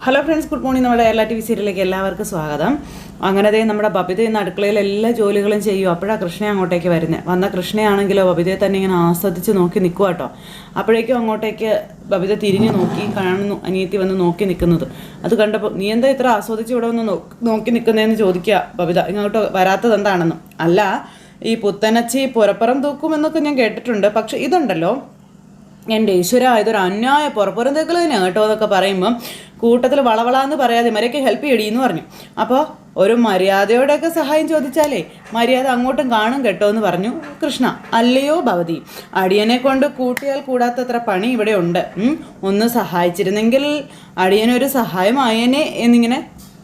Hello friends, good morning. നമ്മുടെ Kerala TV സീരിയലിലേക്ക് എല്ലാവർക്കും സ്വാഗതം. അങ്ങനെ നമ്മുടെ ബബിത ഇന്ന് അടുക്കളയിൽ എല്ലാ ജോലികളും ചെയ്യും. അപ്പോഴാണ് കൃഷ്ണ അങ്ങോട്ടേക്ക് വരുന്നത്. വന്ന കൃഷ്ണയാണെങ്കിലോ ബബിതയെ തന്നെ ഇങ്ങനെ ആസ്വദിച്ച് നോക്കി നിൽക്കുക കേട്ടോ. അപ്പോഴേക്കും അങ്ങോട്ടേക്ക് ബബിത തിരിഞ്ഞു നോക്കി കാണുന്നു അനിയത്തി വന്ന് നോക്കി നിൽക്കുന്നത്. അത് കണ്ടപ്പോൾ നീ എന്താ ഇത്ര ആസ്വദിച്ച് ഇവിടെ വന്ന് നോക്കി നിൽക്കുന്നതെന്ന് ചോദിക്കുക ബബിത. ഇങ്ങോട്ട് വരാത്തത് എന്താണെന്ന്. അല്ല, ഈ പുത്തനച്ചി പുറപ്പുറം തൂക്കുമെന്നൊക്കെ ഞാൻ കേട്ടിട്ടുണ്ട്. പക്ഷെ ഇതുണ്ടല്ലോ, എൻ്റെ ഈശ്വര, ഇതൊരു അന്യായ പുറപ്പുറം തേക്കൽ തന്നെയാണ് കേട്ടോ എന്നൊക്കെ പറയുമ്പം കൂട്ടത്തിൽ വളവളാന്ന് പറയാതെ മര്യാദയ്ക്ക് ഹെൽപ്പ് ചെയ്യടിയെന്ന് പറഞ്ഞു. അപ്പോൾ ഒരു മര്യാദയോടെയൊക്കെ സഹായം ചോദിച്ചാലേ മര്യാദ അങ്ങോട്ടും കാണും കേട്ടോ എന്ന് പറഞ്ഞു കൃഷ്ണ. അല്ലയോ ഭവതി, അടിയനെ കൊണ്ട് കൂട്ടിയാൽ കൂടാത്തത്ര പണി ഇവിടെ ഉണ്ട്. ഒന്ന് സഹായിച്ചിരുന്നെങ്കിൽ അടിയനൊരു സഹായമായേനെ എന്നിങ്ങനെ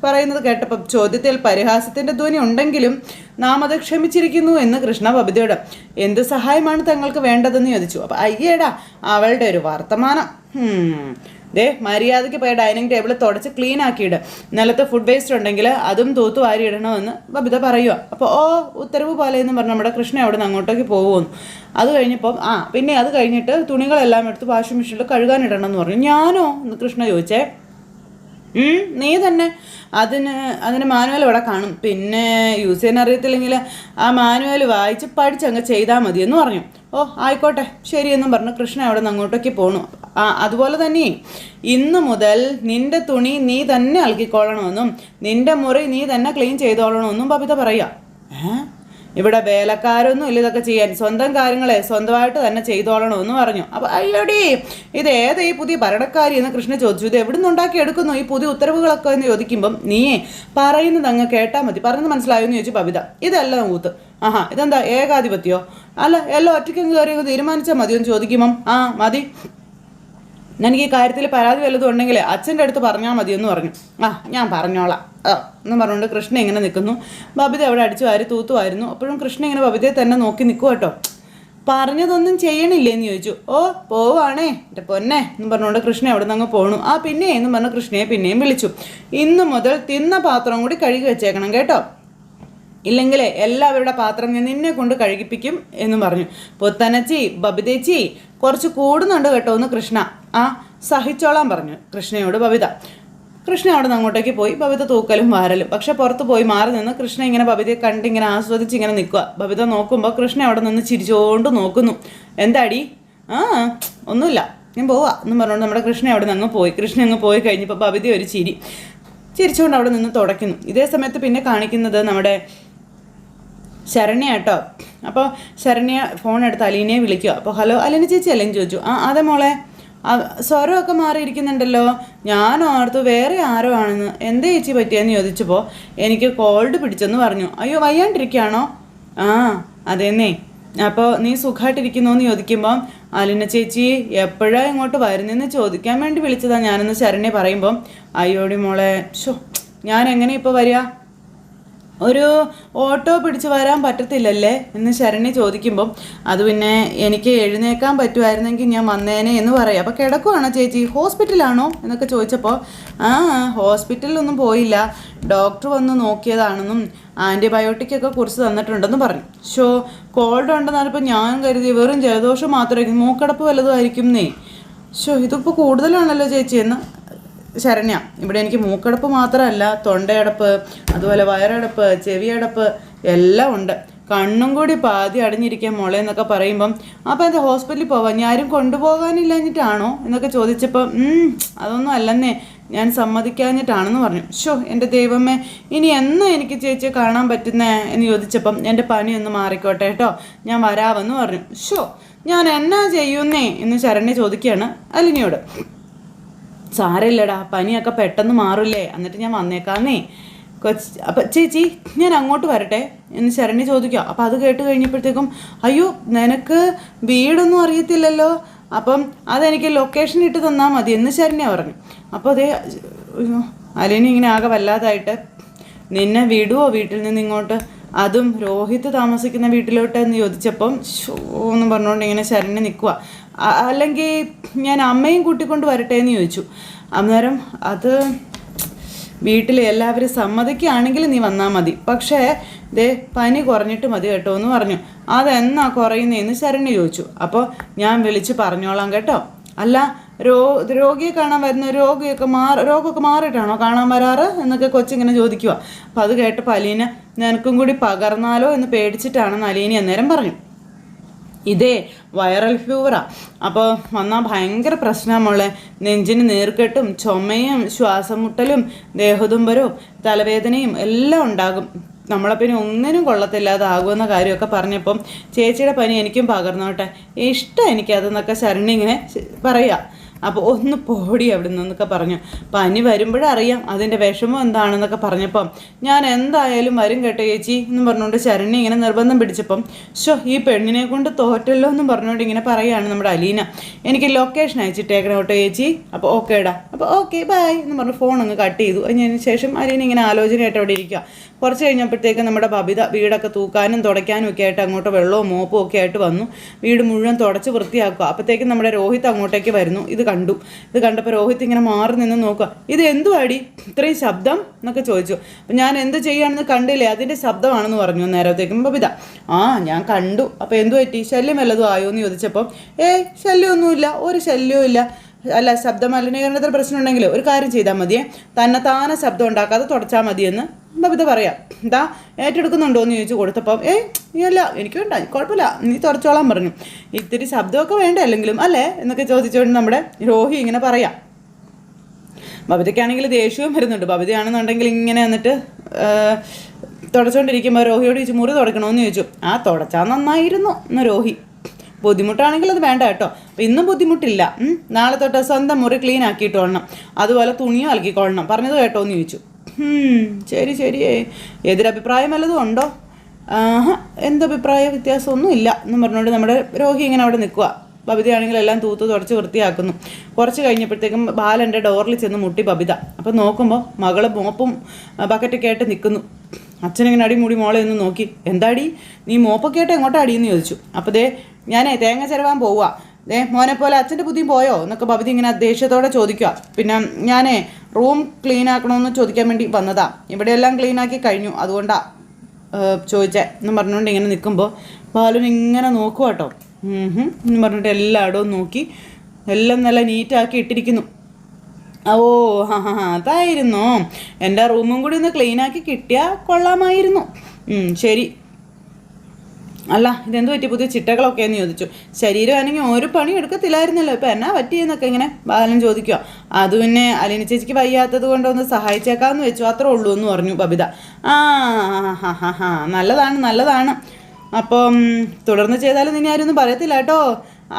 പറയുന്നത് കേട്ടപ്പോൾ ചോദ്യത്തിൽ പരിഹാസത്തിൻ്റെ ധ്വനി ഉണ്ടെങ്കിലും നാം അത് ക്ഷമിച്ചിരിക്കുന്നു എന്ന് കൃഷ്ണ ബബിതയോട്. എന്ത് സഹായമാണ് തങ്ങൾക്ക് വേണ്ടതെന്ന് ചോദിച്ചു. അപ്പം അയ്യേടാ, അവളുടെ ഒരു വർത്തമാനം. മര്യാദയ്ക്ക് പോയി ഡൈനിങ് ടേബിൾ തുടച്ച് ക്ലീൻ ആക്കിയിട്. നിലത്ത് ഫുഡ് വേസ്റ്റ് ഉണ്ടെങ്കിൽ അതും തൂത്ത് വാരി ഇടണമെന്ന് ബബിത പറയുക. അപ്പോൾ ഉത്തരവ് പോലെ എന്ന് പറഞ്ഞ് നമ്മുടെ കൃഷ്ണ അവിടെ നിന്ന് അങ്ങോട്ടേക്ക് പോകുന്നു. അത് കഴിഞ്ഞപ്പം പിന്നെ അത് കഴിഞ്ഞിട്ട് തുണികളെല്ലാം എടുത്ത് വാഷിംഗ് മെഷീനിൽ കഴുകാനിടണം എന്ന് പറഞ്ഞു. ഞാനോ എന്ന് കൃഷ്ണ ചോദിച്ചേ. നീ തന്നെ. അതിന് മാനുവൽ ഇവിടെ കാണും. പിന്നെ യൂസ് ചെയ്യാൻ അറിയത്തില്ലെങ്കിൽ ആ മാനുവൽ വായിച്ച് പഠിച്ചങ്ങ് ചെയ്താൽ മതി എന്ന് പറഞ്ഞു. ആയിക്കോട്ടെ ശരിയെന്നും പറഞ്ഞു കൃഷ്ണ അവിടെ നിന്ന് അങ്ങോട്ടേക്ക് പോണു. അതുപോലെ തന്നെ ഇന്ന് മുതൽ നിന്റെ തുണി നീ തന്നെ അലക്കിക്കോളണമെന്നും നിന്റെ മുറി നീ തന്നെ ക്ലീൻ ചെയ്തോളണമെന്നും ബബിത പറയുക. ഇവിടെ വേലക്കാരൊന്നും ഇല്ല ഇതൊക്കെ ചെയ്യാൻ. സ്വന്തം കാര്യങ്ങളെ സ്വന്തമായിട്ട് തന്നെ ചെയ്തോളണമെന്ന് പറഞ്ഞു. അപ്പോൾ അയ്യോടി, ഇത് ഏതാ ഈ പുതിയ ഭരണക്കാരി എന്ന് കൃഷ്ണ ചോദിച്ചു. ഇത് എവിടെ നിന്ന് ഉണ്ടാക്കി എടുക്കുന്നു ഈ പുതിയ ഉത്തരവുകളൊക്കെ എന്ന് ചോദിക്കുമ്പം നീയേ പറയുന്നത് അങ്ങ് കേട്ടാൽ മതി. പറഞ്ഞത് മനസ്സിലായോ എന്ന് ചോദിച്ചു ബബിത. ഇതല്ല കൂത്ത്. ഇതെന്താ ഏകാധിപത്യോ? അല്ല, എല്ലാം ഒറ്റയ്ക്ക് കയറി തീരുമാനിച്ചാൽ മതിയോ എന്ന് ചോദിക്കുമ്പം മതി, എനിക്ക് ഈ കാര്യത്തിൽ പരാതി വല്ലതും ഉണ്ടെങ്കിൽ അച്ഛൻ്റെ അടുത്ത് പറഞ്ഞാൽ മതിയെന്ന് പറഞ്ഞു. ഞാൻ പറഞ്ഞോളാം എന്ന് പറഞ്ഞുകൊണ്ട് കൃഷ്ണ ഇങ്ങനെ നിൽക്കുന്നു. ബബിത അവിടെ അടിച്ചു വാരി തൂത്തുമായിരുന്നു. അപ്പോഴും കൃഷ്ണ ഇങ്ങനെ ബബിതയെ തന്നെ നോക്കി നിൽക്കുക കേട്ടോ. പറഞ്ഞതൊന്നും ചെയ്യണില്ലേ എന്ന് ചോദിച്ചു. പോവാണേ എൻ്റെ പൊന്നെ എന്ന് പറഞ്ഞുകൊണ്ട് കൃഷ്ണ അവിടെ നിന്ന് അങ്ങ് പോണു. പിന്നെ എന്ന് പറഞ്ഞ് കൃഷ്ണയെ പിന്നെയും വിളിച്ചു. ഇന്ന് മുതൽ തിന്ന പാത്രം കൂടി കഴുകി വെച്ചേക്കണം കേട്ടോ, ഇല്ലെങ്കിലേ എല്ലാവരുടെ പാത്രം ഞാൻ നിന്നെ കൊണ്ട് കഴുകിപ്പിക്കും എന്നും പറഞ്ഞു. പുത്തനച്ചി ബബിതേച്ചി കുറച്ച് കൂടുന്നുണ്ട് കേട്ടോ എന്ന് കൃഷ്ണ. സഹിച്ചോളാൻ പറഞ്ഞു കൃഷ്ണയോട് ബബിത. കൃഷ്ണ അവിടെ നിന്ന് അങ്ങോട്ടേക്ക് പോയി. ബബിത തൂക്കലും വാരലും. പക്ഷെ പുറത്ത് പോയി മാറി നിന്ന് കൃഷ്ണ ഇങ്ങനെ ബബിതയെ കണ്ടിങ്ങനെ ആസ്വദിച്ച് ഇങ്ങനെ നിൽക്കുക. ബബിത നോക്കുമ്പോൾ കൃഷ്ണ അവിടെ നിന്ന് ചിരിച്ചോണ്ട് നോക്കുന്നു. എന്താടി? ഒന്നുമില്ല, ഞാൻ പോവാ എന്നും പറഞ്ഞുകൊണ്ട് നമ്മുടെ കൃഷ്ണ അവിടെ നിന്ന് അങ്ങ് പോയി. കൃഷ്ണ അങ്ങ് പോയി കഴിഞ്ഞപ്പോൾ ബബിത ഒരു ചിരിച്ചുകൊണ്ട് അവിടെ നിന്ന് തുടയ്ക്കുന്നു. ഇതേ സമയത്ത് പിന്നെ കാണിക്കുന്നത് നമ്മുടെ ശരണ്യ കേട്ടോ. അപ്പോൾ ശരണ്യ ഫോൺ എടുത്ത് അലീനയെ വിളിക്കുക. അപ്പോൾ ഹലോ അലീന ചേച്ചി അല്ലേന്ന് ചോദിച്ചു. അതെ മോളെ, സ്വരമൊക്കെ മാറിയിരിക്കുന്നുണ്ടല്ലോ. ഞാൻ ഓർത്തു വേറെ ആരോ ആണെന്ന്. എന്താ ചേച്ചി പറ്റിയെന്ന് ചോദിച്ചപ്പോൾ എനിക്ക് കോൾഡ് പിടിച്ചെന്ന് പറഞ്ഞു. അയ്യോ, വയ്യാണ്ടിരിക്കുകയാണോ? അതെന്നേ. അപ്പോൾ നീ സുഖമായിട്ടിരിക്കുന്നു എന്ന് ചോദിക്കുമ്പം അലീന ചേച്ചി എപ്പോഴാണ് ഇങ്ങോട്ട് വരുന്നതെന്ന് ചോദിക്കാൻ വേണ്ടി വിളിച്ചതാണ് ഞാനെന്ന് ശരണ്യ പറയുമ്പം അയ്യോടി മോളെ, ഞാൻ എങ്ങനെ ഇപ്പോൾ വരിക? ഒരു ഓട്ടോ പിടിച്ച് വരാൻ പറ്റത്തില്ലല്ലേ എന്ന് ശരണ്യ ചോദിക്കുമ്പം അത് പിന്നെ എനിക്ക് എഴുന്നേക്കാൻ പറ്റുമായിരുന്നെങ്കിൽ ഞാൻ വന്നേനെ എന്ന് പറയാം. അപ്പോൾ കിടക്കുവാണോ ചേച്ചി? ഹോസ്പിറ്റലാണോ എന്നൊക്കെ ചോദിച്ചപ്പോൾ ഹോസ്പിറ്റലിലൊന്നും പോയില്ല, ഡോക്ടർ വന്ന് നോക്കിയതാണെന്നും ആൻറ്റിബയോട്ടിക്കൊക്കെ കുറിച്ച് തന്നിട്ടുണ്ടെന്ന് പറഞ്ഞു. കോൾഡ് ഉണ്ടെന്ന് പറഞ്ഞപ്പോൾ ഞാൻ കരുതി വെറും ജലദോഷം മാത്രമായിരിക്കും, മൂക്കടപ്പ് വല്ലതും ആയിരിക്കും എന്നേ. ഇതിപ്പോൾ കൂടുതലാണല്ലോ ചേച്ചി എന്ന് ശരണ്യ. ഇവിടെ എനിക്ക് മൂക്കടപ്പ് മാത്രമല്ല, തൊണ്ടയടപ്പ്, അതുപോലെ വയറടപ്പ്, ചെവിയടപ്പ് എല്ലാം ഉണ്ട്. കണ്ണും കൂടി പാതി അടഞ്ഞിരിക്കാൻ മോളെ എന്നൊക്കെ പറയുമ്പം അപ്പോൾ എന്താ ഹോസ്പിറ്റലിൽ പോവാം, ഞാനും കൊണ്ടുപോകാനില്ലഞ്ഞിട്ടാണോ എന്നൊക്കെ ചോദിച്ചപ്പോൾ അതൊന്നും അല്ലെന്നേ, ഞാൻ സമ്മതിക്കാഞ്ഞിട്ടാണെന്ന് പറഞ്ഞു. എൻ്റെ ദൈവമേ, ഇനി എന്നാ എനിക്ക് ചേച്ചിയെ കാണാൻ പറ്റുന്നേ എന്ന് ചോദിച്ചപ്പം എൻ്റെ പനിയൊന്ന് മാറിക്കോട്ടെ കേട്ടോ, ഞാൻ വരാമെന്ന് പറഞ്ഞു. ഞാൻ എന്നാ ചെയ്യുന്നേ എന്ന് ശരണ്യ ചോദിക്കുകയാണ് അലിനിയോട്. സാരമില്ലടാ, പനിയൊക്കെ പെട്ടെന്ന് മാറില്ലേ, എന്നിട്ട് ഞാൻ വന്നേക്കാന്നേ അപ്പം ചേച്ചി ഞാൻ അങ്ങോട്ട് വരട്ടെ എന്ന് ശരണ്യ ചോദിക്കുക. അപ്പം അത് കേട്ട് കഴിഞ്ഞപ്പോഴത്തേക്കും അയ്യോ, നിനക്ക് വീടൊന്നും അറിയത്തില്ലല്ലോ, അപ്പം അതെനിക്ക് ലൊക്കേഷൻ ഇട്ട് തന്നാൽ മതി എന്ന് ശരണ്യ പറഞ്ഞു. അപ്പോൾ അതേ അലിനി ഇങ്ങനെ ആകെ വല്ലാതായിട്ട് നിന്നെ വിടുവോ വീട്ടിൽ നിന്ന് ഇങ്ങോട്ട്, അതും രോഹിത് താമസിക്കുന്ന വീട്ടിലോട്ട് എന്ന് ചോദിച്ചപ്പം എന്ന് പറഞ്ഞുകൊണ്ട് ഇങ്ങനെ ശരണ്യ നിൽക്കുക. അല്ലെങ്കിൽ ഞാൻ അമ്മയും കൂട്ടിക്കൊണ്ട് വരട്ടെ എന്ന് ചോദിച്ചു. അന്നേരം അത് വീട്ടിൽ എല്ലാവരും സമ്മതിക്കുകയാണെങ്കിൽ നീ വന്നാൽ മതി, പക്ഷേ പനി കുറഞ്ഞിട്ട് മതി കേട്ടോ എന്ന് പറഞ്ഞു. അതെന്നാ കുറയുന്നതെന്ന് ശരണ്യ ചോദിച്ചു. അപ്പോൾ ഞാൻ വിളിച്ച് പറഞ്ഞോളാം കേട്ടോ. അല്ല രോഗിയെ കാണാൻ വരുന്ന രോഗമൊക്കെ മാറിയിട്ടാണോ കാണാൻ വരാറ് എന്നൊക്കെ കൊച്ചിങ്ങനെ ചോദിക്കുക. അപ്പം അത് കേട്ടപ്പോൾ അലീന നിനക്കും കൂടി പകർന്നാലോ എന്ന് പേടിച്ചിട്ടാണെന്ന് അലീന അന്നേരം പറഞ്ഞു. ഇതേ വൈറൽ ഫീവറാ. അപ്പോൾ വന്നാൽ ഭയങ്കര പ്രശ്നമുള്ള നെഞ്ചിന് നീർക്കെട്ടും ചുമയും ശ്വാസം മുട്ടലും ദേഹതുമ്പരവും തലവേദനയും എല്ലാം ഉണ്ടാകും. നമ്മളെ പിന്നെ ഒന്നിനും കൊള്ളത്തില്ലാതാകുമെന്ന കാര്യമൊക്കെ പറഞ്ഞപ്പം ചേച്ചിയുടെ പനി എനിക്കും പകർന്നോട്ടെ, ഇഷ്ടം എനിക്കതെന്നൊക്കെ ശരണി ഇങ്ങനെ പറയുക. അപ്പോൾ ഒന്ന് പോടി അവിടെ നിന്നൊക്കെ പറഞ്ഞു. പനി വരുമ്പോഴറിയാം അതിൻ്റെ വിഷമം എന്താണെന്നൊക്കെ പറഞ്ഞപ്പം ഞാൻ എന്തായാലും വരും കേട്ടോ ചേച്ചി എന്ന് പറഞ്ഞുകൊണ്ട് ശരണി ഇങ്ങനെ നിർബന്ധം പിടിച്ചപ്പം ഈ പെണ്ണിനെ കൊണ്ട് തോറ്റല്ലോ എന്നും പറഞ്ഞുകൊണ്ട് ഇങ്ങനെ പറയുകയാണ് നമ്മുടെ അലീന. എനിക്ക് ലൊക്കേഷൻ അയച്ചിട്ടേക്കണം കേട്ടോ ചേച്ചി. അപ്പോൾ ഓക്കേടാ, അപ്പോൾ ഓക്കെ ബൈ എന്ന് പറഞ്ഞ് ഫോൺ അങ്ങ് കട്ട് ചെയ്തു. അതിന് ശേഷം അലീന ഇങ്ങനെ ആലോചനയായിട്ട് അവിടെ ഇരിക്കുക. കുറച്ച് കഴിഞ്ഞപ്പോഴത്തേക്ക് നമ്മുടെ ബബിത വീടൊക്കെ തൂക്കാനും തുടയ്ക്കാനും ഒക്കെ ആയിട്ട് അങ്ങോട്ട് വെള്ളവും മോപ്പും ഒക്കെ ആയിട്ട് വന്നു. വീട് മുഴുവൻ തുടച്ച് വൃത്തിയാക്കുക. അപ്പോഴത്തേക്കും നമ്മുടെ രോഹിത് അങ്ങോട്ടേക്ക് വരുന്നു. ഇത് കണ്ടപ്പോൾ രോഹിത് ഇങ്ങനെ മാറി നിന്ന് നോക്കുക. ഇത് എന്തുവാടി ഇത്രയും ശബ്ദം എന്നൊക്കെ ചോദിച്ചു. അപ്പം ഞാൻ എന്ത് ചെയ്യുകയാണെന്ന് കണ്ടില്ലേ, അതിൻ്റെ ശബ്ദമാണെന്ന് പറഞ്ഞു. നേരത്തേക്കും ബബിത ഞാൻ കണ്ടു. അപ്പോൾ എന്തു പറ്റി, ശല്യം വല്ലതും ആയോ എന്ന് ചോദിച്ചപ്പം ശല്യമൊന്നുമില്ല, ഒരു ശല്യവും ഇല്ല. അല്ല, ശബ്ദ മലിനീകരണത്തിൽ പ്രശ്നം ഉണ്ടെങ്കിൽ ഒരു കാര്യം ചെയ്താൽ മതിയേ, തന്നെത്താനെ ശബ്ദം ഉണ്ടാക്കാതെ തുടച്ചാൽ മതിയെന്ന് ബബിത പറയാം. എന്താ ഏറ്റെടുക്കുന്നുണ്ടോ എന്ന് ചോദിച്ചു കൊടുത്തപ്പം അല്ല എനിക്ക് വേണ്ട, കുഴപ്പമില്ല, നീ തുടച്ചോളാൻ പറഞ്ഞു. ഇത്തിരി ശബ്ദമൊക്കെ വേണ്ട അല്ലെങ്കിലും അല്ലേ എന്നൊക്കെ ചോദിച്ചുകൊണ്ട് നമ്മുടെ രോഹി ഇങ്ങനെ പറയാം. ബബിതയ്ക്കാണെങ്കിൽ ദേഷ്യവും വരുന്നുണ്ട്. ബബിതയാണെന്നുണ്ടെങ്കിൽ ഇങ്ങനെ വന്നിട്ട് തുടച്ചുകൊണ്ടിരിക്കുമ്പോൾ രോഹിയോട് ചോദിച്ചു മുറി തുടക്കണമെന്ന് ചോദിച്ചു. തുടച്ചാൽ നന്നായിരുന്നു എന്ന് രോഹി. ബുദ്ധിമുട്ടാണെങ്കിൽ അത് വേണ്ട കേട്ടോ. അപ്പം ഇന്നും ബുദ്ധിമുട്ടില്ല, നാളെ തൊട്ട് സ്വന്തം മുറി ക്ലീൻ ആക്കിയിട്ട് അതുപോലെ തുണിയും അലക്കിക്കൊള്ളണം, പറഞ്ഞത് കേട്ടോ എന്ന് ചോദിച്ചു. ശരി എതിരഭിപ്രായം വല്ലതും ഉണ്ടോ? എന്തഭിപ്രായ വ്യത്യാസമൊന്നും ഇല്ല എന്ന് പറഞ്ഞുകൊണ്ട് നമ്മുടെ രോഹി ഇങ്ങനെ അവിടെ നിൽക്കുക. ബബിതയാണെങ്കിൽ എല്ലാം തൂത്ത് തുടച്ച് വൃത്തിയാക്കുന്നു. കുറച്ച് കഴിഞ്ഞപ്പോഴത്തേക്കും ബാലൻ്റെ ഡോറിൽ ചെന്ന് മുട്ടി ബബിത. അപ്പം നോക്കുമ്പോൾ മകള് മോപ്പും ബക്കറ്റൊക്കെ ആയിട്ട് നിൽക്കുന്നു. അച്ഛനിങ്ങനെ അടിമൂടി മോളെ ഒന്ന് നോക്കി. എന്താടി നീ മോപ്പൊക്കെ ആയിട്ട് എങ്ങോട്ടാ അടിയെന്ന് ചോദിച്ചു. അപ്പോൾ ഞാനേ തേങ്ങ ചിരവാൻ പോവുക, മോനെ പോലെ അച്ഛൻ്റെ ബുദ്ധിയും പോയോ എന്നൊക്കെ ബബിത ഇങ്ങനെ ദേഷ്യത്തോടെ ചോദിക്കുക. പിന്നെ ഞാനേ റൂം ക്ലീൻ ആക്കണമെന്ന് ചോദിക്കാൻ വേണ്ടി വന്നതാ, ഇവിടെയെല്ലാം ക്ലീനാക്കി കഴിഞ്ഞു, അതുകൊണ്ടാണ് ചോദിച്ചേ എന്ന് പറഞ്ഞുകൊണ്ട് ഇങ്ങനെ നിൽക്കുമ്പോൾ ബാലുൻ ഇങ്ങനെ നോക്കുക കേട്ടോ. എന്ന് പറഞ്ഞിട്ട് എല്ലായിടവും നോക്കി എല്ലാം നല്ല നീറ്റാക്കി ഇട്ടിരിക്കുന്നു. അതായിരുന്നു, എൻ്റെ റൂമും കൂടി ഒന്ന് ക്ലീനാക്കി കിട്ടിയാൽ കൊള്ളാമായിരുന്നു. ശരി, അല്ല ഇതെന്ത് പറ്റി പുതിയ ചിട്ടകളൊക്കെ എന്ന് ചോദിച്ചു. ശരീരമാണെങ്കിൽ ഒരു പണി എടുക്കത്തില്ലായിരുന്നല്ലോ, ഇപ്പം എന്നാ പറ്റിയെന്നൊക്കെ ഇങ്ങനെ ബാലൻ ചോദിക്കുക. അത് പിന്നെ അലീന ചേച്ചിക്ക് വയ്യാത്തത് കൊണ്ടൊന്ന് സഹായിച്ചേക്കാമെന്ന് വെച്ചു, അത്രേ ഉള്ളൂ എന്ന് പറഞ്ഞു ബബിത. നല്ലതാണ്. അപ്പം തുടർന്ന് ചെയ്താലും നിന്നെ ആരും ഒന്നും പറയത്തില്ല കേട്ടോ.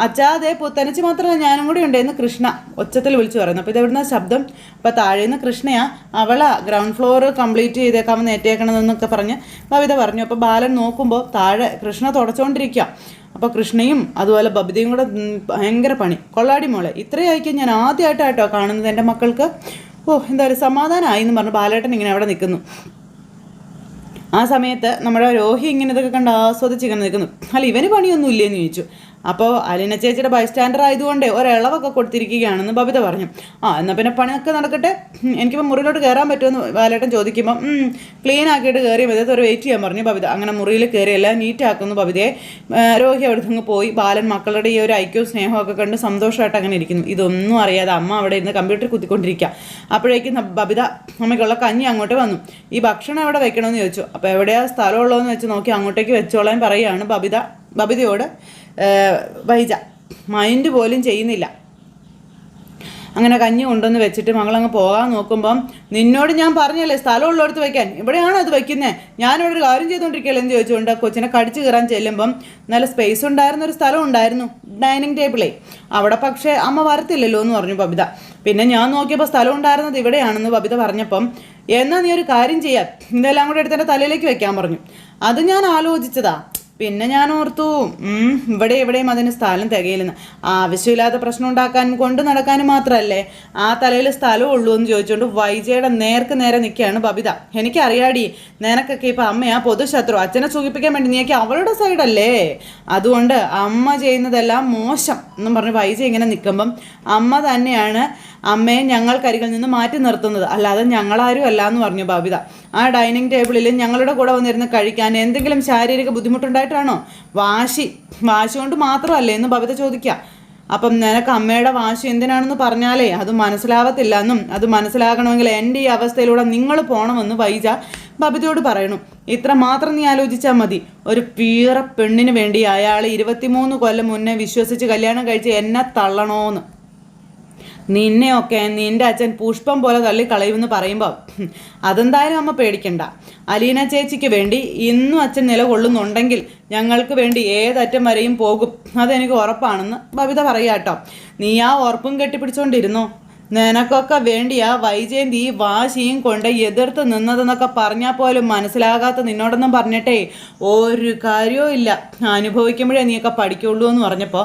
അച്ഛാ തനിച്ച് മാത്രമല്ല ഞാനും കൂടി ഉണ്ടെന്ന് കൃഷ്ണ ഒച്ചത്തിൽ വിളിച്ചു പറയുന്നു. അപ്പോൾ ഇതെവിടുന്ന ശബ്ദം? അപ്പോൾ താഴേന്ന് കൃഷ്ണയാ, അവളാ ഗ്രൗണ്ട് ഫ്ലോർ കംപ്ലീറ്റ് ചെയ്തേക്കാമെന്ന് ഏറ്റേക്കണമെന്നൊക്കെ പറഞ്ഞ് ബബിത പറഞ്ഞു. അപ്പോൾ ബാലൻ നോക്കുമ്പോൾ താഴെ കൃഷ്ണ തുടച്ചുകൊണ്ടിരിക്കുക. അപ്പോൾ കൃഷ്ണയും അതുപോലെ ബബിതയും കൂടെ ഭയങ്കര പണി. കൊള്ളാടി മോളെ, ഇത്രയായിരിക്കും ഞാൻ ആദ്യമായിട്ടാട്ടോ കാണുന്നത് എൻ്റെ മക്കൾക്ക്. എന്തായാലും സമാധാനമായി എന്ന് പറഞ്ഞു ബാലേട്ടൻ ഇങ്ങനെ അവിടെ നിൽക്കുന്നു. ആ സമയത്ത് നമ്മുടെ രോഹി ഇങ്ങനെ ഇതൊക്കെ കണ്ട് ആസ്വദിച്ച് ഇങ്ങനെ നിൽക്കുന്നു. അല്ല ഇവന് പണിയൊന്നും ഇല്ലേന്ന് ചോദിച്ചു. അപ്പോൾ അലീന ചേച്ചിയുടെ ബൈസ്റ്റാൻഡർ ആയതുകൊണ്ട് ഒരിളവൊക്കെ കൊടുത്തിരിക്കുകയാണെന്ന് ബബിത പറഞ്ഞു. എന്നാൽ പിന്നെ പണിയൊക്കെ നടക്കട്ടെ, എനിക്കിപ്പോൾ മുറിയിലോട്ട് കയറാൻ പറ്റുമെന്ന് ബാലേട്ടൻ ചോദിക്കുമ്പം ക്ലീൻ ആക്കിയിട്ട് കയറി മതി, ഒരു വെയിറ്റ് ചെയ്യാൻ പറഞ്ഞു ബബിത. അങ്ങനെ മുറിയിൽ കയറി എല്ലാം നീറ്റാക്കുന്നു ബബിതയെ. രോഹി അവിടെ നിന്ന് പോയി. ബാലൻ മക്കളുടെ ഈ ഒരു ഐക്യവും സ്നേഹമൊക്കെ കണ്ട് സന്തോഷമായിട്ട് അങ്ങനെ ഇരിക്കുന്നു. ഇതൊന്നും അറിയാതെ അമ്മ അവിടെ ഇരുന്ന് കമ്പ്യൂട്ടർ കുത്തിക്കൊണ്ടിരിക്കുക. അപ്പോഴേക്കും ബബിത അമ്മയ്ക്കുള്ള കഞ്ഞി അങ്ങോട്ട് വന്നു. ഈ ഭക്ഷണം എവിടെ വെക്കണമെന്ന് ചോദിച്ചു. അപ്പോൾ എവിടെയാണ് സ്ഥലമുള്ളതെന്ന് വെച്ച് നോക്കി അങ്ങോട്ടേക്ക് വെച്ചോളാൻ പറയുകയാണ് ബബിതയോട് വൈജ. മൈൻഡ് പോലും ചെയ്യുന്നില്ല. അങ്ങനെ കഞ്ഞി കൊണ്ടുവന്ന് വെച്ചിട്ട് മകളങ്ങ് പോകാൻ നോക്കുമ്പം നിന്നോട് ഞാൻ പറഞ്ഞല്ലേ സ്ഥലമുള്ളിടത്ത് വയ്ക്കാൻ, ഇവിടെയാണോ അത് വയ്ക്കുന്നത്, ഞാനിവിടെ ഒരു കാര്യം ചെയ്തുകൊണ്ടിരിക്കുകയല്ലോ എന്ന് ചോദിച്ചുകൊണ്ട് കൊച്ചിനെ കടിച്ചു കയറാൻ ചെല്ലുമ്പം നല്ല സ്പേസ് ഉണ്ടായിരുന്നൊരു സ്ഥലം ഉണ്ടായിരുന്നു, ഡൈനിങ് ടേബിളേ. അവിടെ പക്ഷേ അമ്മ വരത്തില്ലല്ലോ എന്ന് പറഞ്ഞു ബബിത. പിന്നെ ഞാൻ നോക്കിയപ്പോൾ സ്ഥലം ഉണ്ടായിരുന്നത് ഇവിടെയാണെന്ന് ബബിത പറഞ്ഞപ്പം എന്നാൽ നീ ഒരു കാര്യം ചെയ്യാം, ഇതെല്ലാം കൂടെ എടുത്ത് എൻ്റെ തലയിലേക്ക് വെക്കാൻ പറഞ്ഞു. അത് ഞാൻ ആലോചിച്ചതാ. പിന്നെ ഞാൻ ഓർത്തു എവിടെയും അതിന് സ്ഥലം തികയില്ലെന്ന്. ആവശ്യമില്ലാത്ത പ്രശ്നം ഉണ്ടാക്കാനും കൊണ്ട് നടക്കാനും മാത്രമല്ലേ ആ തലയിൽ സ്ഥലം ഉള്ളൂ എന്ന് ചോദിച്ചുകൊണ്ട് വൈജയുടെ നേരെ നിൽക്കുകയാണ് ബബിത. എനിക്കറിയാടി, നിനക്കൊക്കെ ഇപ്പം അമ്മയാ പൊതുശത്രു, അച്ഛനെ സൂചിപ്പിക്കാൻ വേണ്ടി നീയൊക്കെ അവളുടെ സൈഡല്ലേ, അതുകൊണ്ട് അമ്മ ചെയ്യുന്നതെല്ലാം മോശം എന്നും പറഞ്ഞ് വൈജ ഇങ്ങനെ നിൽക്കുമ്പം അമ്മ തന്നെയാണ് അമ്മയെ ഞങ്ങൾക്കരികിൽ നിന്ന് മാറ്റി നിർത്തുന്നത്, അല്ലാതെ ഞങ്ങളാരും അല്ല എന്ന് പറഞ്ഞു ബബിത. ആ ഡൈനിങ് ടേബിളിൽ ഞങ്ങളുടെ കൂടെ വന്നിരുന്ന് കഴിക്കാൻ എന്തെങ്കിലും ശാരീരിക ബുദ്ധിമുട്ടുണ്ടായിട്ടാണോ? വാശി കൊണ്ട് മാത്രമല്ലേ എന്ന് ബബിത ചോദിക്കുക. അപ്പം നിനക്ക് അമ്മയുടെ വാശി എന്തിനാണെന്ന് പറഞ്ഞാലേ അത് മനസ്സിലാവത്തില്ല എന്നും അത് മനസ്സിലാകണമെങ്കിൽ എൻ്റെ ഈ അവസ്ഥയിലൂടെ നിങ്ങൾ പോകണമെന്ന് വൈജ ബബിതയോട് പറയണം. ഇത്ര മാത്രം നീ ആലോചിച്ചാൽ മതി. ഒരു പീറ പെണ്ണിന് വേണ്ടി അയാൾ 23 കൊല്ലം മുന്നേ വിശ്വസിച്ച് കല്യാണം കഴിച്ച് എന്നെ തള്ളണോന്ന്. നിന്നെയൊക്കെ നിൻ്റെ അച്ഛൻ പുഷ്പം പോലെ തള്ളിക്കളയുമെന്ന് പറയുമ്പോൾ അതെന്തായാലും അമ്മ പേടിക്കണ്ട. അലീന ചേച്ചിക്ക് വേണ്ടി ഇന്നും അച്ഛൻ നിലകൊള്ളുന്നുണ്ടെങ്കിൽ ഞങ്ങൾക്ക് വേണ്ടി ഏതറ്റം വരെയും പോകും, അതെനിക്ക് ഉറപ്പാണെന്ന് ബബിത പറയാട്ടോ. നീ ആ ഉറപ്പും കെട്ടിപ്പിടിച്ചോണ്ടിരുന്നോ? നിനക്കൊക്കെ വേണ്ടിയാ വൈജയന്തി ഈ വാശിയും കൊണ്ട് എതിർത്ത് നിന്നതെന്നൊക്കെ പറഞ്ഞാൽ പോലും മനസ്സിലാകാത്ത നിന്നോടൊന്നും പറഞ്ഞിട്ടേ ഒരു കാര്യവും ഇല്ല. അനുഭവിക്കുമ്പോഴേ നീയൊക്കെ പഠിക്കുള്ളൂ എന്ന് പറഞ്ഞപ്പോൾ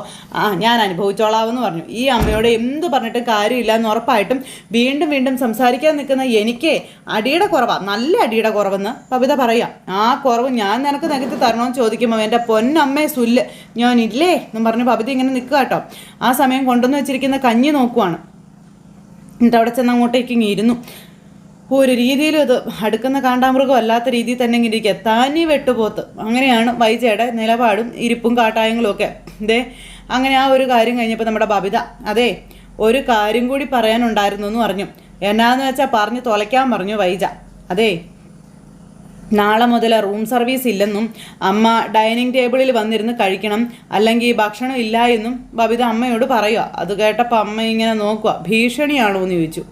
ഞാൻ അനുഭവിച്ചോളാമെന്ന് പറഞ്ഞു. ഈ അമ്മയോട് എന്ത് പറഞ്ഞിട്ടും കാര്യമില്ല എന്ന് ഉറപ്പായിട്ടും വീണ്ടും വീണ്ടും സംസാരിക്കാൻ നിൽക്കുന്ന എനിക്ക് അടിയുടെ കുറവാണ്, നല്ല അടിയുടെ കുറവെന്ന് ബബിത പറയാം. ആ കുറവ് ഞാൻ നിനക്ക് നികത്തി തരണമെന്ന് ചോദിക്കുമ്പോൾ എൻ്റെ പൊന്നമ്മേ സുല്ല് ഞാനില്ലേ എന്നും പറഞ്ഞ് ബബിത ഇങ്ങനെ നിൽക്കുക കേട്ടോ. ആ സമയം കൊണ്ടുവന്ന് വെച്ചിരിക്കുന്ന കഞ്ഞി നോക്കുവാണ്. എന്നിട്ട് അവിടെ ചെന്ന് അങ്ങോട്ടേക്ക് ഇരുന്നു. ഒരു രീതിയിലും ഇത് അടുക്കുന്ന കാണ്ടാമൃഗം അല്ലാത്ത രീതിയിൽ തന്നെ ഇങ്ങനെ ഇരിക്കുക. താനി വെട്ടുപോത്ത്. അങ്ങനെയാണ് വൈജയുടെ നിലപാടും ഇരിപ്പും കാട്ടായങ്ങളും ഒക്കെ. അങ്ങനെ ആ ഒരു കാര്യം കഴിഞ്ഞപ്പോൾ നമ്മുടെ ബബിത അതെ ഒരു കാര്യം കൂടി പറയാനുണ്ടായിരുന്നു എന്ന് പറഞ്ഞു. എന്നാന്ന് വെച്ചാൽ പറഞ്ഞ് തുലയ്ക്കാൻ പറഞ്ഞു വൈജ. അതെ നാളെ മുതൽ റൂം സർവീസ് ഇല്ലെന്നും അമ്മ ഡൈനിങ് ടേബിളിൽ വന്നിരുന്ന് കഴിക്കണം, അല്ലെങ്കിൽ ഭക്ഷണം ഇല്ല എന്നും ബബിത അമ്മയോട് പറയുക. അത് കേട്ടപ്പോൾ അമ്മ ഇങ്ങനെ നോക്കുക. ഭീഷണിയാണോ എന്ന് ചോദിച്ചു.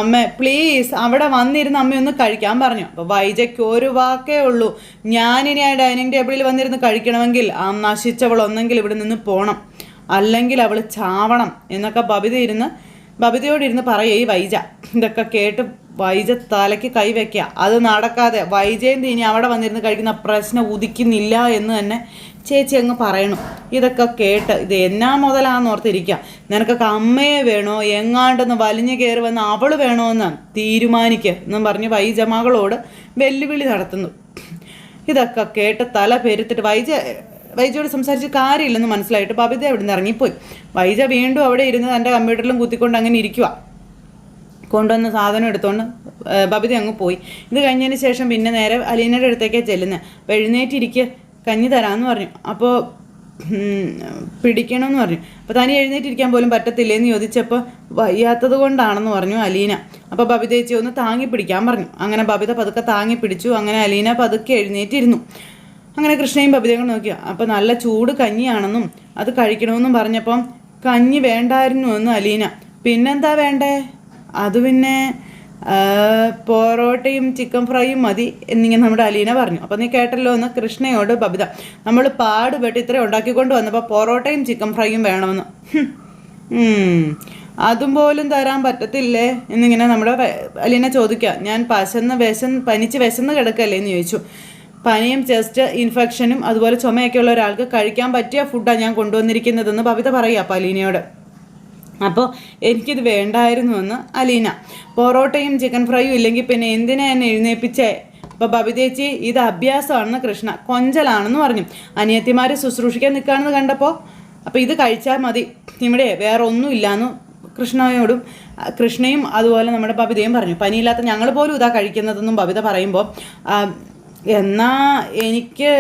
അമ്മ പ്ലീസ് അവിടെ വന്നിരുന്ന് അമ്മയൊന്ന് കഴിക്കാൻ പറഞ്ഞു. അപ്പോൾ വൈജയ്ക്ക് ഒരു വാക്കേ ഉള്ളൂ, ഞാനിനി ആ ഡൈനിങ് ടേബിളിൽ വന്നിരുന്ന് കഴിക്കണമെങ്കിൽ ആ നശിച്ചവൾ ഒന്നെങ്കിൽ ഇവിടെ നിന്ന് പോകണം, അല്ലെങ്കിൽ അവൾ ചാവണം എന്നൊക്കെ ബബിതയോടിരുന്ന് പറയുക ഈ വൈജ. ഇതൊക്കെ കേട്ട് വൈജ തലയ്ക്ക് കൈവയ്ക്കുക. അത് നടക്കാതെ വൈജയന്തി ഇനി അവിടെ വന്നിരുന്ന് കഴിക്കുന്ന പ്രശ്നം ഉദിക്കുന്നില്ല എന്ന് തന്നെ ചേച്ചി അങ്ങ് പറയണം. ഇതൊക്കെ കേട്ട് ഇത് എന്നാ മുതലാന്ന് ഓർത്തിരിക്കുക. നിനക്കൊക്കെ അമ്മയെ വേണോ എങ്ങാണ്ടെന്ന് വലിഞ്ഞു കയറി വന്ന് അവൾ വേണോ എന്ന് തീരുമാനിക്കുക എന്നും പറഞ്ഞ് വൈജ മകളോട് വെല്ലുവിളി നടത്തുന്നു. ഇതൊക്കെ കേട്ട് തല പെരുത്തിട്ട് വൈജയോട് സംസാരിച്ച് കാര്യമില്ലെന്ന് മനസ്സിലായിട്ട് ബബിത അവിടെ നിന്ന് ഇറങ്ങിപ്പോയി. വൈജ വീണ്ടും അവിടെ ഇരുന്ന് തൻ്റെ കമ്പ്യൂട്ടറിലും കുത്തിക്കൊണ്ട് അങ്ങനെ ഇരിക്കുക. കൊണ്ടുവന്ന സാധനം എടുത്തുകൊണ്ട് ബബിത അങ്ങ് പോയി. ഇത് കഴിഞ്ഞതിന് ശേഷം പിന്നെ നേരെ അലീനയുടെ അടുത്തേക്കാണ് ചെല്ലുന്നത്. അപ്പോൾ എഴുന്നേറ്റിരിക്കുക, കഞ്ഞി തരാമെന്ന് പറഞ്ഞു. അപ്പോൾ പിടിക്കണമെന്ന് പറഞ്ഞു. അപ്പോൾ തനി എഴുന്നേറ്റിരിക്കാൻ പോലും പറ്റത്തില്ലേന്ന് ചോദിച്ചപ്പോൾ വയ്യാത്തത് കൊണ്ടാണെന്ന് പറഞ്ഞു അലീന. അപ്പോൾ ബബിത ചേച്ചി ഒന്ന് താങ്ങി പിടിക്കാൻ പറഞ്ഞു. അങ്ങനെ ബബിത പതുക്കെ താങ്ങി പിടിച്ചു. അങ്ങനെ അലീന പതുക്കെ എഴുന്നേറ്റിരുന്നു. അങ്ങനെ കൃഷ്ണയും ബബിതയും കൊണ്ട് നോക്കിയ. അപ്പോൾ നല്ല ചൂട് കഞ്ഞിയാണെന്നും അത് കഴിക്കണമെന്നും പറഞ്ഞപ്പം കഞ്ഞി വേണ്ടായിരുന്നു എന്ന് അലീന. പിന്നെന്താ വേണ്ടേ? അത് പിന്നെ പൊറോട്ടയും ചിക്കൻ ഫ്രൈയും മതി എന്നിങ്ങനെ നമ്മുടെ അലീന പറഞ്ഞു. അപ്പോൾ നീ കേട്ടല്ലോ എന്ന് കൃഷ്ണയോട് ബബിത. നമ്മൾ പാടുപെട്ട് ഇത്രയും ഉണ്ടാക്കിക്കൊണ്ട് വന്നപ്പോൾ പൊറോട്ടയും ചിക്കൻ ഫ്രൈയും വേണമെന്ന്. അതും പോലും തരാൻ പറ്റത്തില്ലേ എന്നിങ്ങനെ നമ്മുടെ അലീന ചോദിക്കുക. ഞാൻ പനിച്ച് വിശന്ന് കിടക്കല്ലേ എന്ന് ചോദിച്ചു. പനിയും ചെസ്റ്റ് ഇൻഫെക്ഷനും അതുപോലെ ചുമയൊക്കെയുള്ള ഒരാൾക്ക് കഴിക്കാൻ പറ്റിയ ഫുഡാണ് ഞാൻ കൊണ്ടുവന്നിരിക്കുന്നതെന്ന് ബബിത പറയുക അപ്പോൾ അലീനയോട്. അപ്പോൾ എനിക്കിത് വേണ്ടായിരുന്നുവെന്ന് അലീന. പൊറോട്ടയും ചിക്കൻ ഫ്രൈയും ഇല്ലെങ്കിൽ പിന്നെ എന്തിനാ എന്നെ എഴുന്നേൽപ്പിച്ചേ? അപ്പോൾ ബബിതേച്ചി ഇത് അഭ്യാസമാണെന്ന് കൃഷ്ണ കൊഞ്ചലാണെന്ന് പറഞ്ഞു. അനിയത്തിമാരെ ശുശ്രൂഷിക്കാൻ നിൽക്കുകയാണെന്ന് കണ്ടപ്പോൾ അപ്പോൾ ഇത് കഴിച്ചാൽ മതി, ഇവിടെ വേറെ ഒന്നുമില്ലാന്ന് കൃഷ്ണയും അതുപോലെ നമ്മുടെ ബബിതയും പറഞ്ഞു. പനിയില്ലാത്ത ഞങ്ങൾ പോലും ഇതാ കഴിക്കുന്നതെന്നും ബബിത പറയുമ്പോൾ എന്നാ എനിക്ക്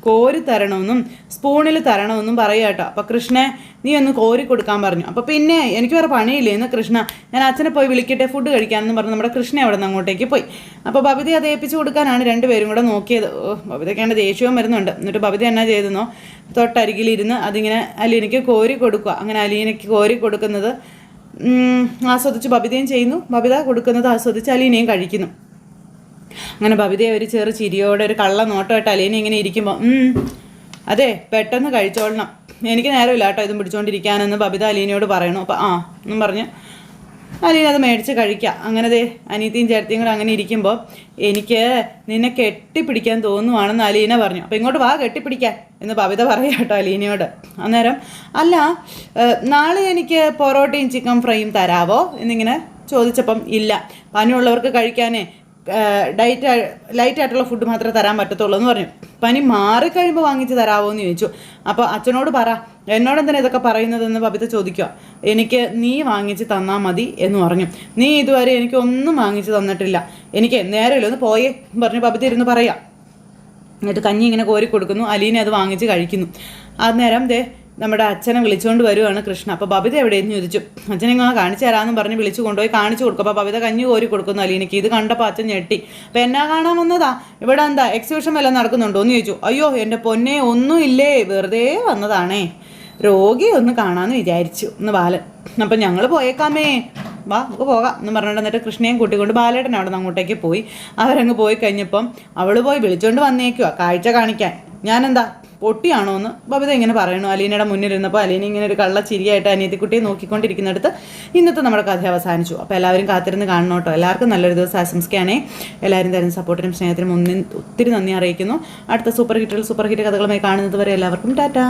കോരി തരണമെന്നും സ്പൂണിൽ തരണമെന്നും പറയുക കേട്ടോ. അപ്പോൾ കൃഷ്ണ നീ ഒന്ന് കോരി കൊടുക്കാൻ പറഞ്ഞു. അപ്പോൾ പിന്നെ എനിക്ക് വേറെ പണിയില്ലേ എന്ന് കൃഷ്ണ. ഞാൻ അച്ഛനെ പോയി വിളിക്കട്ടെ ഫുഡ് കഴിക്കാമെന്ന് പറഞ്ഞു നമ്മുടെ കൃഷ്ണ അവിടെ നിന്ന് അങ്ങോട്ടേക്ക് പോയി. അപ്പോൾ ബബിത അത് ഏൽപ്പിച്ച് കൊടുക്കാനാണ് രണ്ടുപേരും കൂടെ നോക്കിയത്. ബബിതയ്ക്കാണ്ട് ദേഷ്യവും വരുന്നുണ്ട്. എന്നിട്ട് ബബിത എന്നാ ചെയ്തെന്നോ തൊട്ടരികിലിരുന്ന് അതിങ്ങനെ അലീനയ്ക്ക് കോരി കൊടുക്കുക. അങ്ങനെ അലീനയ്ക്ക് കോരി കൊടുക്കുന്നത് ആസ്വദിച്ച് ബബിതയും ചെയ്യുന്നു, ബബിത കൊടുക്കുന്നത് ആസ്വദിച്ച് അലീനയും കഴിക്കുന്നു. അങ്ങനെ ബബിതയെ ഒരു ചെറു ചിരിയോടെ ഒരു കള്ള നോട്ടമായിട്ട് അലീന ഇങ്ങനെ ഇരിക്കുമ്പോൾ അതെ പെട്ടെന്ന് കഴിച്ചോളണം, എനിക്ക് നേരമില്ല കേട്ടോ ഇതും പിടിച്ചുകൊണ്ടിരിക്കാനെന്ന് ബബിത അലീനയോട് പറയണു. അപ്പോൾ എന്നും പറഞ്ഞ് അലീന അത് മേടിച്ച് കഴിക്കുക. അങ്ങനെ അനിയത്തിയും ചേർത്തിയും കൂടെ അങ്ങനെ ഇരിക്കുമ്പോൾ എനിക്ക് നിന്നെ കെട്ടിപ്പിടിക്കാൻ തോന്നുവാണെന്ന് അലീന പറഞ്ഞു. അപ്പോൾ ഇങ്ങോട്ട് വാ കെട്ടിപ്പിടിക്കാൻ എന്ന് ബബിത പറയാം കേട്ടോ അലീനയോട്. അന്നേരം അല്ല നാളെ എനിക്ക് പൊറോട്ടയും ചിക്കൻ ഫ്രൈയും തരാവോ എന്നിങ്ങനെ ചോദിച്ചപ്പം ഇല്ല, പനിയുള്ളവർക്ക് കഴിക്കാനേ ലൈറ്റായിട്ടുള്ള ഫുഡ് മാത്രമേ തരാൻ പറ്റത്തുള്ളൂ എന്ന് പറഞ്ഞു. പനി മാറിക്കഴിയുമ്പോൾ വാങ്ങിച്ച് തരാമോ എന്ന് ചോദിച്ചു. അപ്പോൾ അച്ഛനോട് പറ, എന്നോടെന്തിനാ ഇതൊക്കെ പറയുന്നതെന്ന് ബബിത ചോദിക്കുക. എനിക്ക് നീ വാങ്ങിച്ച് തന്നാൽ മതി എന്ന് പറഞ്ഞു. നീ ഇതുവരെ എനിക്കൊന്നും വാങ്ങിച്ച് തന്നിട്ടില്ല, എനിക്ക് നേരമില്ല ഒന്ന് പോയേ പറഞ്ഞു ബബിത ഇരുന്ന് പറയാം. എന്നിട്ട് കഞ്ഞി ഇങ്ങനെ കോരി കൊടുക്കുന്നു. അലീന അത് വാങ്ങിച്ച് കഴിക്കുന്നു. അന്നേരം നമ്മുടെ അച്ഛനെ വിളിച്ചുകൊണ്ട് വരുവാണ് കൃഷ്ണ. അപ്പോൾ ബബിത എവിടെയെന്ന് ചോദിച്ചു. അച്ഛനെ ഇങ്ങനെ കാണിച്ചു തരാമെന്ന് പറഞ്ഞ് വിളിച്ചു കൊണ്ടുപോയി കാണിച്ചു കൊടുക്കും. അപ്പോൾ ബബിത കഞ്ഞി കോരി കൊടുക്കുന്നു അലീനയ്ക്ക്. ഇത് കണ്ടപ്പോൾ അച്ഛൻ ഞെട്ടി. അപ്പോൾ എന്നാ കാണാൻ വന്നതാ, ഇവിടെ എന്താ എക്സിബിഷൻ വല്ലതും നടക്കുന്നുണ്ടോ എന്ന് ചോദിച്ചു. അയ്യോ എൻ്റെ പൊന്നെ ഒന്നുമില്ലേ, വെറുതെ വന്നതാണേ, രോഗിയെ ഒന്ന് കാണാമെന്ന് വിചാരിച്ചു എന്ന് ബാലൻ. അപ്പം ഞങ്ങൾ പോയേക്കാമേ, വാ നമുക്ക് പോകാം എന്ന് പറഞ്ഞിട്ട് എന്നിട്ട് കൃഷ്ണയും കൂട്ടിക്കൊണ്ട് ബാലേട്ടൻ അവിടെ നിന്ന് അങ്ങോട്ടേക്ക് പോയി. അവരങ്ങ് പോയി കഴിഞ്ഞപ്പം അവൾ പോയി വിളിച്ചുകൊണ്ട് വന്നേക്കുവാ കാഴ്ച കാണിക്കാൻ. ഞാനെന്താ പൊട്ടിയാണോ എന്ന് ബബിത ഇങ്ങനെ പറയണു. അലീനയുടെ മുന്നിലിരുന്നപ്പോൾ അലീന ഇങ്ങനെ ഒരു കള്ള ചിരിയായിട്ട് അനിയത്തിക്കുട്ടിയെ നോക്കിക്കൊണ്ടിരിക്കുന്നിടത്ത് ഇന്നത്തെ നമ്മുടെ കഥ അവസാനിച്ചു. അപ്പോൾ എല്ലാവരും കാത്തിരുന്ന് കാണണം കേട്ടോ. എല്ലാവർക്കും നല്ലൊരു ദിവസം ആശംസിക്കുകയാണേ. എല്ലാവരും തരുന്ന സപ്പോർട്ടിനും സ്നേഹത്തിനും ഒത്തിരി നന്ദി അറിയിക്കുന്നു. അടുത്ത സൂപ്പർ ഹിറ്റ് കഥകളുമായി കാണുന്നത് വരെ എല്ലാവർക്കും ടാറ്റാ.